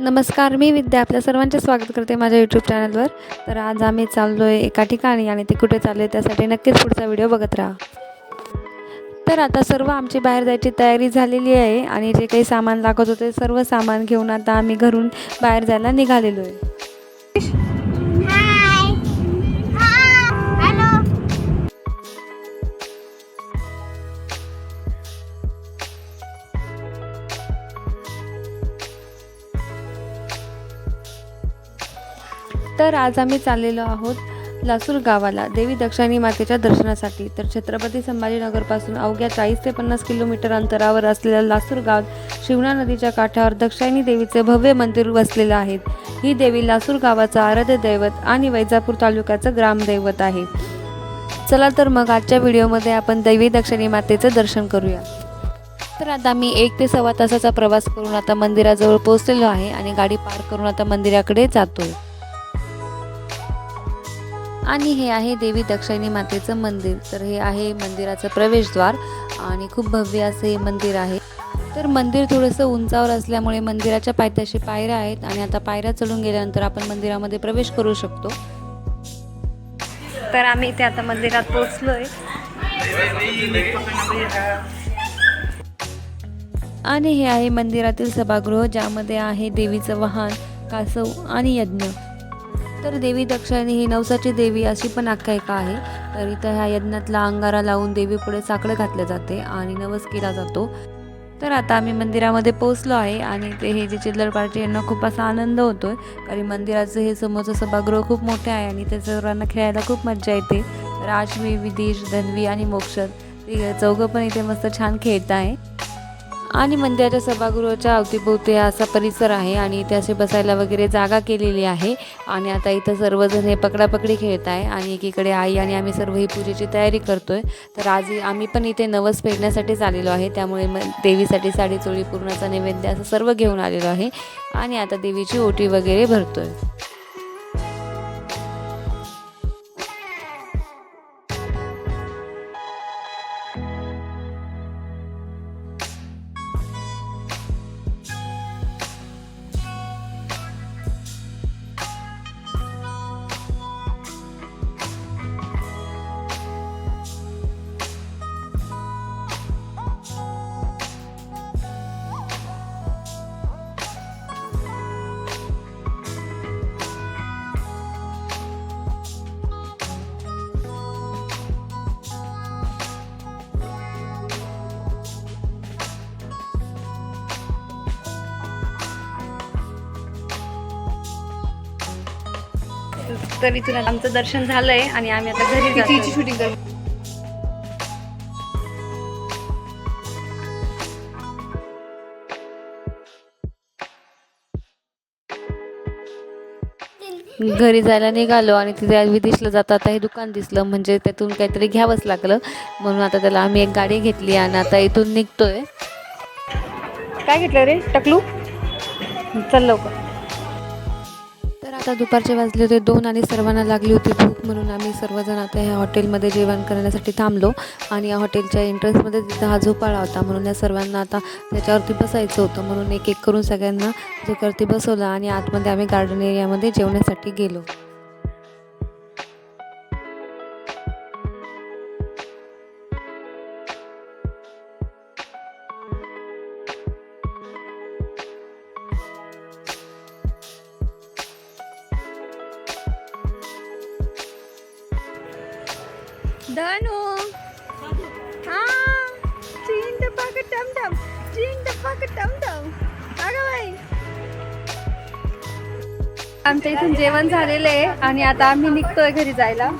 नमस्कार, मी विद्या आपल्या सर्वांचे स्वागत करते माझ्या यूट्यूब चॅनलवर. तर आज आम्ही चाललो आहे एका ठिकाणी आणि ते कुठे चाललो आहे त्यासाठी नक्कीच पुढचा व्हिडिओ बघत राहा. तर आता सर्व आमची बाहेर जायची तयारी झालेली आहे आणि जे काही सामान लागत होते सर्व सामान घेऊन आता आम्ही घरून बाहेर जायला निघालेलो आहे. तर आज आम्ही चाललेलो आहोत लासूर गावाला देवी दक्षिणी मातेच्या दर्शनासाठी. तर छत्रपती संभाजीनगरपासून अवघ्या 40 ते 50 किलोमीटर अंतरावर असलेल्या लासूर गावात शिवना नदीच्या काठावर दक्षिणी देवीचे भव्य मंदिर वसलेले आहे. ही देवी लासूर गावाचं आराध्य दैवत आणि वैजापूर तालुक्याचं ग्रामदैवत आहे. चला तर मग आजच्या व्हिडिओमध्ये आपण देवी दक्षिणी मातेचं दर्शन करूया. तर आता मी 1 ते सव्वा तासाचा प्रवास करून आता मंदिराजवळ पोहोचलेलो आहे आणि गाडी पार्क करून आता मंदिराकडे जातोय. आणि हे आहे देवी दक्षिणी मातेचं मंदिर. तर हे आहे मंदिराचं प्रवेशद्वार आणि खूप भव्य असं हे मंदिर आहे. तर मंदिर थोडंसं उंचावर असल्यामुळे मंदिराच्या पायथ्याशी पायऱ्या आहेत आणि आता पायऱ्या चढून गेल्यानंतर आपण मंदिरामध्ये प्रवेश करू शकतो. तर आम्ही इथे आता मंदिरात पोहोचलोय आणि हे आहे मंदिरातील सभागृह ज्यामध्ये आहे देवीचं वाहन, कासव आणि यज्ञ. तर देवी दक्षिणी ही नवसाची देवी अशी पण आख्यायिका आहे. तर इथं ह्या यज्ञातला अंगारा लावून देवीपुढे साकडं घातलं जाते आणि नवस केला जातो. तर आता आम्ही मंदिरामध्ये पोहोचलो आहे आणि ते हे जे चिल्लर पार्टी यांना खूप असा आनंद होतोय कारण मंदिराचं हे समोरचं सभागृह खूप मोठे आहे आणि त्या सर्वांना खेळायला खूप मज्जा येते. राजवी, विदेश, धन्वी आणि मोक्षद ते चौघं पण इथे मस्त छान खेळत आहे. आणि मंदिराच्या सभागृहाच्या अवतीभोवती असा परिसर आहे आणि इथे असे बसायला वगैरे जागा केलेली आहे. आणि आता इथं सर्वजण हे पकडापकडी खेळत आहे आणि एकीकडे आई आणि आम्ही सर्व ही पूजेची तयारी करतोय. तर आज आम्ही पण इथे नवस फेडण्यासाठी आलेलो आहे, त्यामुळे देवीसाठी साडी, चोळी, पूर्णाचा नैवेद्य असं सर्व घेऊन आलेलो आहे आणि आता देवीची ओटी वगैरे भरतोय. तर इथून आमचं दर्शन झालंय आणि आम्ही आता घरी जातो. शूटिंग करू. घरी जायला निघालो आणि तिथे विदेशला जाता आता हे दुकान दिसलं, म्हणजे त्यातून काहीतरी घ्यावंच लागलं म्हणून आता त्याला आम्ही एक गाडी घेतली आणि आता इथून निघतोय. काय घेतलं रे टकलू? चल लवकर. तर आता दुपारचे वाजले होते 2 आणि सर्वांना लागली होती भूक म्हणून आम्ही सर्वजण आता ह्या हॉटेलमध्ये जेवण करण्यासाठी थांबलो. आणि या हॉटेलच्या एंट्रन्समध्ये तिथं हा झोपाळा होता म्हणून या सर्वांना आता त्याच्यावरती बसायचं होतं म्हणून एक एक करून सगळ्यांना त्याच्यावरती बसवलं आणि आतमध्ये आम्ही गार्डन एरियामध्ये जेवण्यासाठी गेलो. धनु चीन टपाक टमटम, चीन टपाक टमटम. अगं बाई, आमच्या इथून जेवण झालेलं आहे आणि आता आम्ही निघतोय घरी जायला.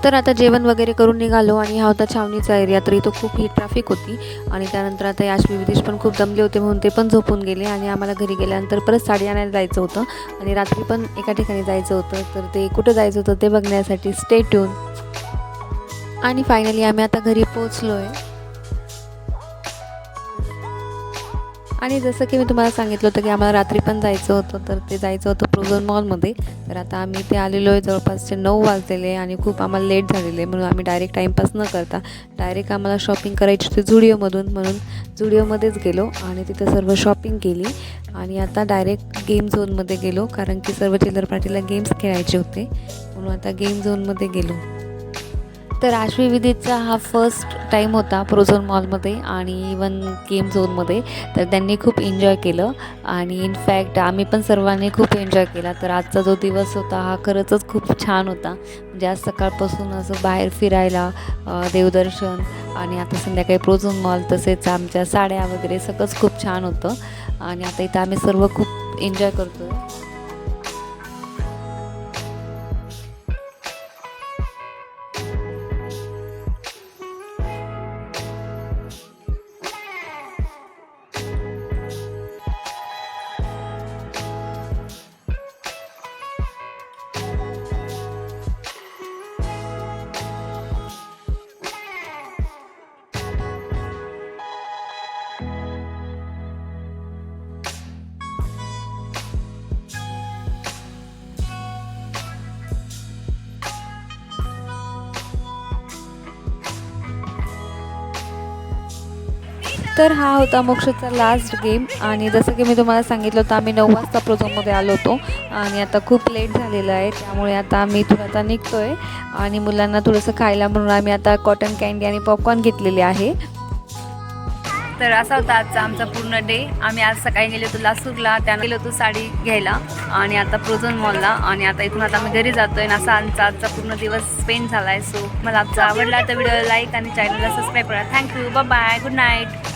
तर आता जेवण वगैरे करून निघालो आणि हा होता छावणीचा एरिया. तर इथं खूप ही ट्रॅफिक होती आणि त्यानंतर आता याश्वी विदेश पण खूप दमले होते म्हणून ते पण झोपून गेले आणि आम्हाला घरी गेल्यानंतर परत साडी आणायला जायचं होतं आणि रात्री पण एका ठिकाणी जायचं होतं. तर ते कुठं जायचं होतं ते बघण्यासाठी स्टे ट्यून. आणि फायनली आम्ही आता घरी पोहोचलो आहे आणि जसं की मी तुम्हाला सांगितलं होतं की आम्हाला रात्री पण जायचं होतं, तर ते जायचं होतं प्रोझोन मॉलमध्ये. तर आता आम्ही ते आलेलो आहे, जवळपासचे 9 वाजलेले आणि खूप आम्हाला लेट झालेले, म्हणून आम्ही डायरेक्ट टाईमपास न करता डायरेक्ट आम्हाला शॉपिंग करायची होती झुडिओमधून, म्हणून झुडिओमध्येच गेलो आणि तिथं सर्व शॉपिंग केली आणि आता डायरेक्ट गेम झोनमध्ये गेलो, कारण की सर्व चिल्लर पार्टीला गेम्स खेळायचे होते, म्हणून आता गेम झोनमध्ये गेलो. तर आश्वी विदितचा हा फर्स्ट टाईम होता प्रोझोन मॉलमध्ये आणि इवन गेम झोनमध्ये. तर त्यांनी खूप एन्जॉय केलं आणि इनफॅक्ट आम्ही पण सर्वांनी खूप एन्जॉय केला. तर आजचा जो दिवस होता हा खरंच खूप छान होता. म्हणजे आज सकाळपासून असं बाहेर फिरायला, देवदर्शन आणि आता संध्याकाळी प्रोझोन मॉल, तसेच आमच्या साड्या वगैरे सगळंच खूप छान होतं आणि आता इथं आम्ही सर्व खूप एन्जॉय करतो आहे. तर हा होता मोक्षचा लास्ट गेम आणि जसं की मी तुम्हाला सांगितलं होतं आम्ही 9 वाजता प्रोझोनमध्ये आलो होतो आणि आता खूप लेट झालेलं आहे, त्यामुळे आता आम्ही इथून आता निघतो आहे आणि मुलांना थोडंसं खायला म्हणून आम्ही आता कॉटन कँडी आणि पॉपकॉर्न घेतलेले आहे. तर असा होता आजचा आमचा पूर्ण डे. आम्ही आज सकाळी गेलो होतो लासूरला, त्यानं गेलो होतो साडी घ्यायला आणि आता प्रोझोन मॉलला आणि आता इथून आता आम्ही घरी जातो आहे. असा आजचा पूर्ण दिवस स्पेंड झाला आहे. सो मला आजचा आवडला तर व्हिडिओला लाईक आणि चॅनलला सबस्क्राईब करा. Thank you, bye bye, good night.